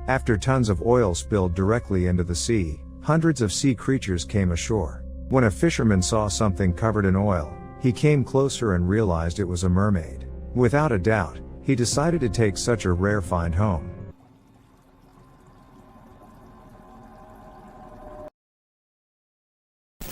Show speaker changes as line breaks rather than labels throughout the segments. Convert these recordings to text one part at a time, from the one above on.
After tons of oil spilled directly into the sea, hundreds of sea creatures came ashore. When a fisherman saw something covered in oil, he came closer and realized it was a mermaid. Without a doubt, he decided to take such a rare find home.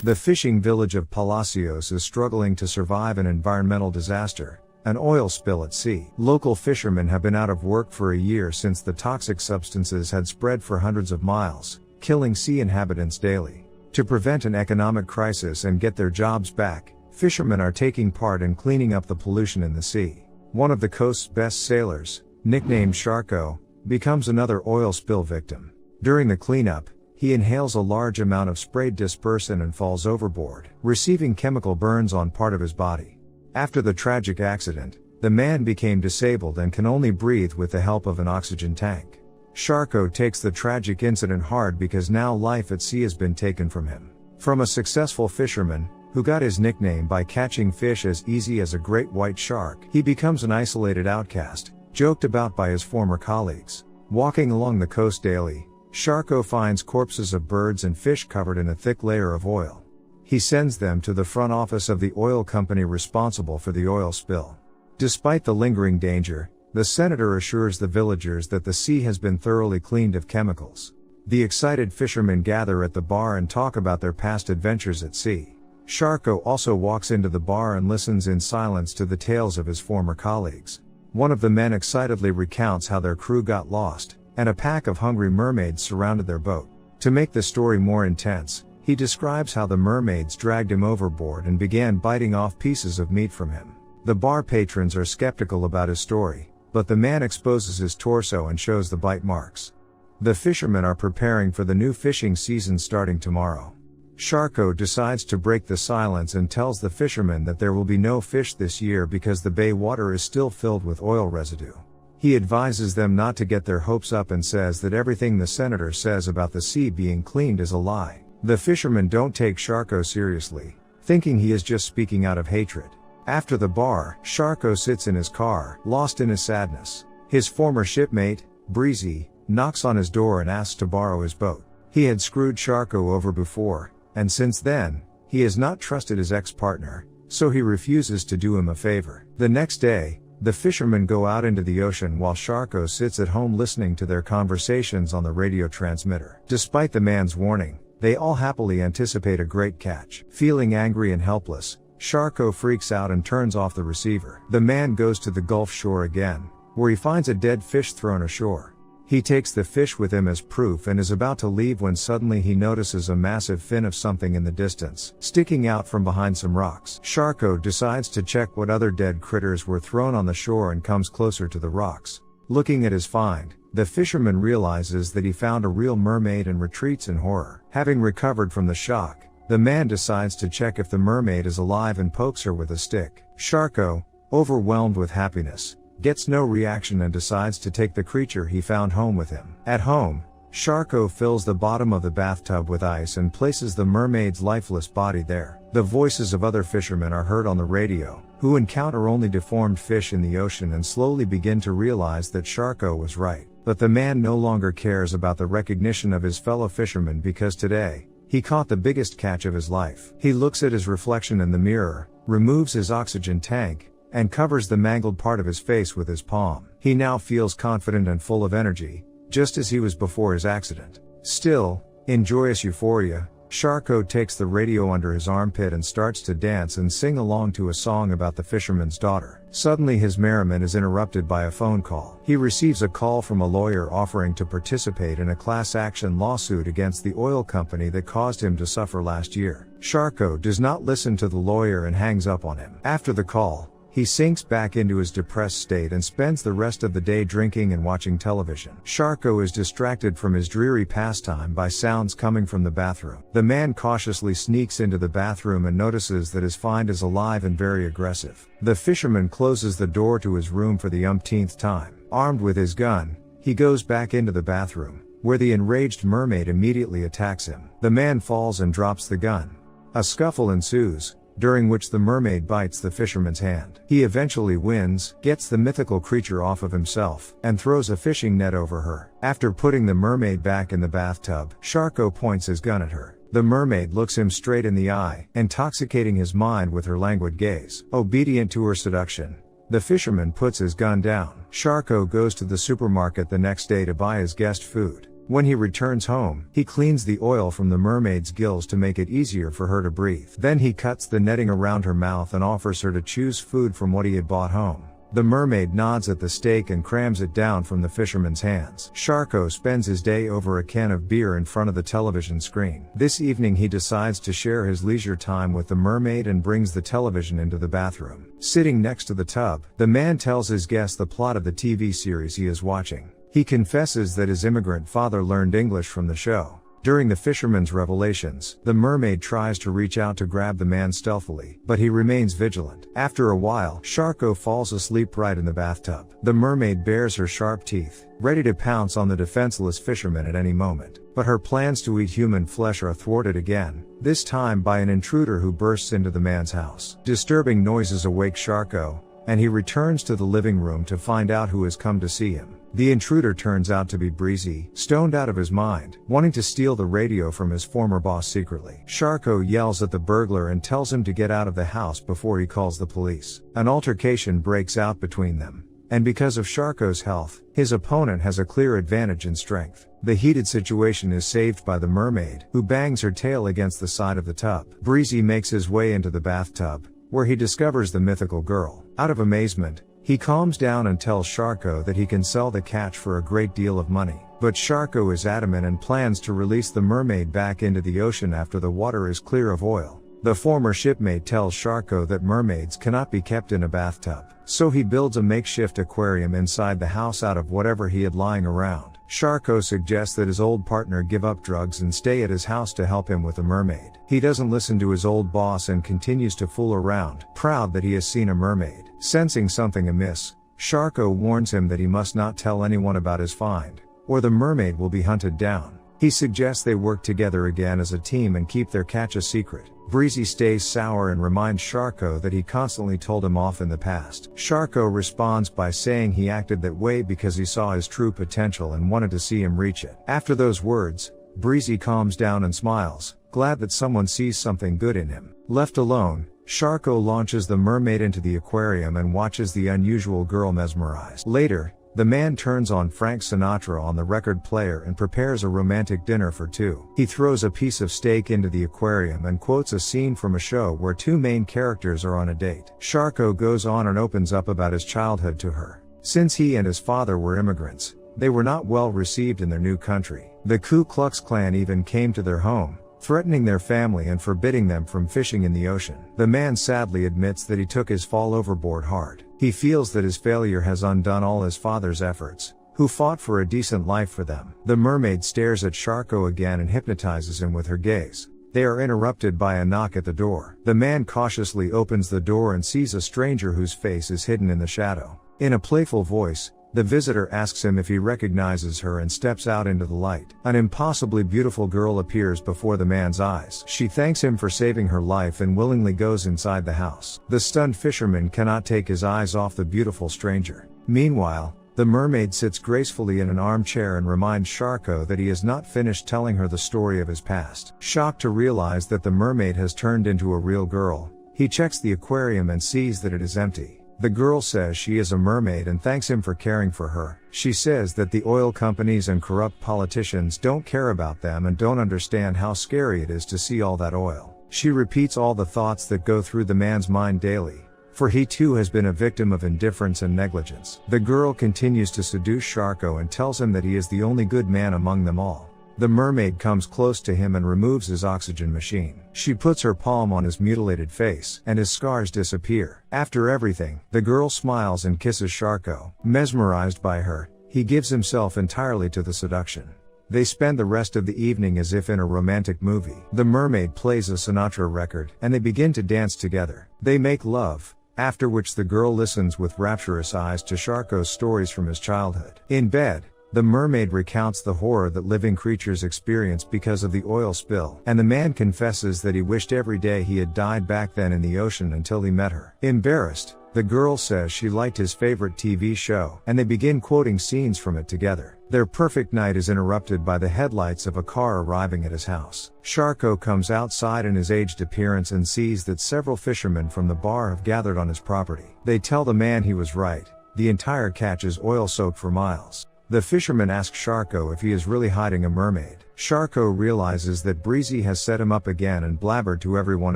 The fishing village of Palacios is struggling to survive an environmental disaster, an oil spill at sea. Local fishermen have been out of work for a year since the toxic substances had spread for hundreds of miles, killing sea inhabitants daily. To prevent an economic crisis and get their jobs back, fishermen are taking part in cleaning up the pollution in the sea. One of the coast's best sailors, nicknamed Sharko, becomes another oil spill victim. During the cleanup, he inhales a large amount of sprayed dispersant and falls overboard, receiving chemical burns on part of his body. After the tragic accident, the man became disabled and can only breathe with the help of an oxygen tank. Sharko takes the tragic incident hard because now life at sea has been taken from him. From a successful fisherman, who got his nickname by catching fish as easy as a great white shark, he becomes an isolated outcast, joked about by his former colleagues. Walking along the coast daily, Sharko finds corpses of birds and fish covered in a thick layer of oil. He sends them to the front office of the oil company responsible for the oil spill. Despite the lingering danger, the senator assures the villagers that the sea has been thoroughly cleaned of chemicals. The excited fishermen gather at the bar and talk about their past adventures at sea. Sharko also walks into the bar and listens in silence to the tales of his former colleagues. One of the men excitedly recounts how their crew got lost, and a pack of hungry mermaids surrounded their boat. To make the story more intense, he describes how the mermaids dragged him overboard and began biting off pieces of meat from him. The bar patrons are skeptical about his story, but the man exposes his torso and shows the bite marks. The fishermen are preparing for the new fishing season starting tomorrow. Sharko decides to break the silence and tells the fishermen that there will be no fish this year because the bay water is still filled with oil residue. He advises them not to get their hopes up and says that everything the senator says about the sea being cleaned is a lie. The fishermen don't take Sharko seriously, thinking he is just speaking out of hatred. After the bar, Sharko sits in his car, lost in his sadness. His former shipmate, Breezy, knocks on his door and asks to borrow his boat. He had screwed Sharko over before, and since then, he has not trusted his ex-partner, so he refuses to do him a favor. The next day, the fishermen go out into the ocean while Sharko sits at home listening to their conversations on the radio transmitter. Despite the man's warning, they all happily anticipate a great catch. Feeling angry and helpless, Sharko freaks out and turns off the receiver. The man goes to the Gulf shore again, where he finds a dead fish thrown ashore. He takes the fish with him as proof and is about to leave when suddenly he notices a massive fin of something in the distance, sticking out from behind some rocks. Sharko decides to check what other dead critters were thrown on the shore and comes closer to the rocks. Looking at his find, the fisherman realizes that he found a real mermaid and retreats in horror. Having recovered from the shock, the man decides to check if the mermaid is alive and pokes her with a stick. Sharko, overwhelmed with happiness, gets no reaction and decides to take the creature he found home with him. At home, Sharko fills the bottom of the bathtub with ice and places the mermaid's lifeless body there. The voices of other fishermen are heard on the radio, who encounter only deformed fish in the ocean and slowly begin to realize that Sharko was right. But the man no longer cares about the recognition of his fellow fishermen because today, he caught the biggest catch of his life. He looks at his reflection in the mirror, removes his oxygen tank, and covers the mangled part of his face with his palm. He now feels confident and full of energy, just as he was before his accident. Still, in joyous euphoria, Sharko takes the radio under his armpit and starts to dance and sing along to a song about the fisherman's daughter. Suddenly his merriment is interrupted by a phone call. He receives a call from a lawyer offering to participate in a class action lawsuit against the oil company that caused him to suffer last year. Sharko does not listen to the lawyer and hangs up on him. After the call, he sinks back into his depressed state and spends the rest of the day drinking and watching television. Sharko is distracted from his dreary pastime by sounds coming from the bathroom. The man cautiously sneaks into the bathroom and notices that his find is alive and very aggressive. The fisherman closes the door to his room for the umpteenth time. Armed with his gun, he goes back into the bathroom, where the enraged mermaid immediately attacks him. The man falls and drops the gun. A scuffle ensues, during which the mermaid bites the fisherman's hand. He eventually wins, gets the mythical creature off of himself, and throws a fishing net over her. After putting the mermaid back in the bathtub, Sharko points his gun at her. The mermaid looks him straight in the eye, intoxicating his mind with her languid gaze. Obedient to her seduction, the fisherman puts his gun down. Sharko goes to the supermarket the next day to buy his guest food. When he returns home, he cleans the oil from the mermaid's gills to make it easier for her to breathe. Then he cuts the netting around her mouth and offers her to choose food from what he had bought home. The mermaid nods at the steak and crams it down from the fisherman's hands. Sharko spends his day over a can of beer in front of the television screen. This evening he decides to share his leisure time with the mermaid and brings the television into the bathroom. Sitting next to the tub, the man tells his guest the plot of the TV series he is watching. He confesses that his immigrant father learned English from the show. During the fisherman's revelations, the mermaid tries to reach out to grab the man stealthily, but he remains vigilant. After a while, Sharko falls asleep right in the bathtub. The mermaid bares her sharp teeth, ready to pounce on the defenseless fisherman at any moment. But her plans to eat human flesh are thwarted again, this time by an intruder who bursts into the man's house. Disturbing noises awake Sharko, and he returns to the living room to find out who has come to see him. The intruder turns out to be Breezy, stoned out of his mind, wanting to steal the radio from his former boss secretly. Sharko yells at the burglar and tells him to get out of the house before he calls the police. An altercation breaks out between them, and because of Sharko's health, his opponent has a clear advantage in strength. The heated situation is saved by the mermaid, who bangs her tail against the side of the tub. Breezy makes his way into the bathtub, where he discovers the mythical girl. Out of amazement, he calms down and tells Sharko that he can sell the catch for a great deal of money. But Sharko is adamant and plans to release the mermaid back into the ocean after the water is clear of oil. The former shipmate tells Sharko that mermaids cannot be kept in a bathtub, so he builds a makeshift aquarium inside the house out of whatever he had lying around. Sharko suggests that his old partner give up drugs and stay at his house to help him with the mermaid. He doesn't listen to his old boss and continues to fool around, proud that he has seen a mermaid. Sensing something amiss, Sharko warns him that he must not tell anyone about his find, or the mermaid will be hunted down. He suggests they work together again as a team and keep their catch a secret. Breezy stays sour and reminds Sharko that he constantly told him off in the past. Sharko responds by saying he acted that way because he saw his true potential and wanted to see him reach it. After those words, Breezy calms down and smiles, glad that someone sees something good in him. Left alone, Sharko launches the mermaid into the aquarium and watches the unusual girl mesmerized. Later, the man turns on Frank Sinatra on the record player and prepares a romantic dinner for two. He throws a piece of steak into the aquarium and quotes a scene from a show where two main characters are on a date. Sharko goes on and opens up about his childhood to her. Since he and his father were immigrants, they were not well received in their new country. The Ku Klux Klan even came to their home, threatening their family and forbidding them from fishing in the ocean. The man sadly admits that he took his fall overboard hard. He feels that his failure has undone all his father's efforts, who fought for a decent life for them. The mermaid stares at Sharko again and hypnotizes him with her gaze. They are interrupted by a knock at the door. The man cautiously opens the door and sees a stranger whose face is hidden in the shadow. In a playful voice, the visitor asks him if he recognizes her and steps out into the light. An impossibly beautiful girl appears before the man's eyes. She thanks him for saving her life and willingly goes inside the house. The stunned fisherman cannot take his eyes off the beautiful stranger. Meanwhile, the mermaid sits gracefully in an armchair and reminds Sharko that he has not finished telling her the story of his past. Shocked to realize that the mermaid has turned into a real girl, he checks the aquarium and sees that it is empty. The girl says she is a mermaid and thanks him for caring for her. She says that the oil companies and corrupt politicians don't care about them and don't understand how scary it is to see all that oil. She repeats all the thoughts that go through the man's mind daily, for he too has been a victim of indifference and negligence. The girl continues to seduce Sharko and tells him that he is the only good man among them all. The mermaid comes close to him and removes his oxygen machine. She puts her palm on his mutilated face, and his scars disappear. After everything, the girl smiles and kisses Sharko. Mesmerized by her, he gives himself entirely to the seduction. They spend the rest of the evening as if in a romantic movie. The mermaid plays a Sinatra record, and they begin to dance together. They make love, after which the girl listens with rapturous eyes to Sharko's stories from his childhood. In bed, The mermaid recounts the horror that living creatures experience because of the oil spill, and the man confesses that he wished every day he had died back then in the ocean until he met her. Embarrassed, the girl says she liked his favorite TV show, and they begin quoting scenes from it together. Their perfect night is interrupted by the headlights of a car arriving at his house. Sharko comes outside in his aged appearance and sees that several fishermen from the bar have gathered on his property. They tell the man he was right, the entire catch is oil-soaked for miles. The fisherman asks Sharko if he is really hiding a mermaid. Sharko realizes that Breezy has set him up again and blabbered to everyone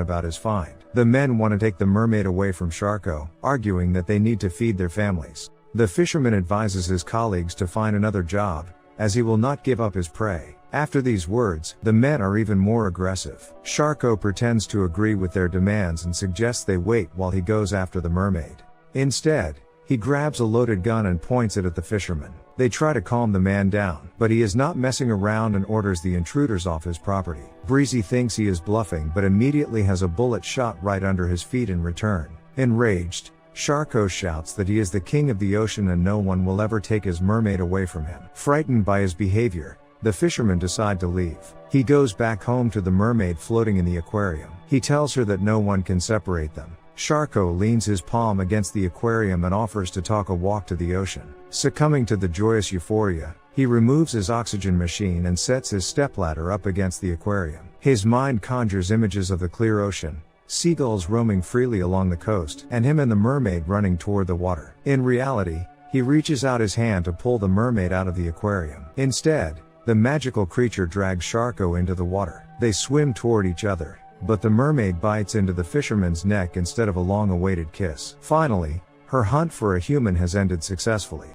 about his find. The men want to take the mermaid away from Sharko, arguing that they need to feed their families. The fisherman advises his colleagues to find another job, as he will not give up his prey. After these words, the men are even more aggressive. Sharko pretends to agree with their demands and suggests they wait while he goes after the mermaid. Instead, he grabs a loaded gun and points it at the fisherman. They try to calm the man down, but he is not messing around and orders the intruders off his property. Breezy thinks he is bluffing but immediately has a bullet shot right under his feet in return. Enraged, Sharko shouts that he is the king of the ocean and no one will ever take his mermaid away from him. Frightened by his behavior, the fishermen decide to leave. He goes back home to the mermaid floating in the aquarium. He tells her that no one can separate them. Sharko leans his palm against the aquarium and offers to talk a walk to the ocean. Succumbing to the joyous euphoria, he removes his oxygen machine and sets his stepladder up against the aquarium. His mind conjures images of the clear ocean, seagulls roaming freely along the coast, and him and the mermaid running toward the water. In reality, he reaches out his hand to pull the mermaid out of the aquarium. Instead, the magical creature drags Sharko into the water. They swim toward each other, but the mermaid bites into the fisherman's neck instead of a long-awaited kiss. Finally, her hunt for a human has ended successfully.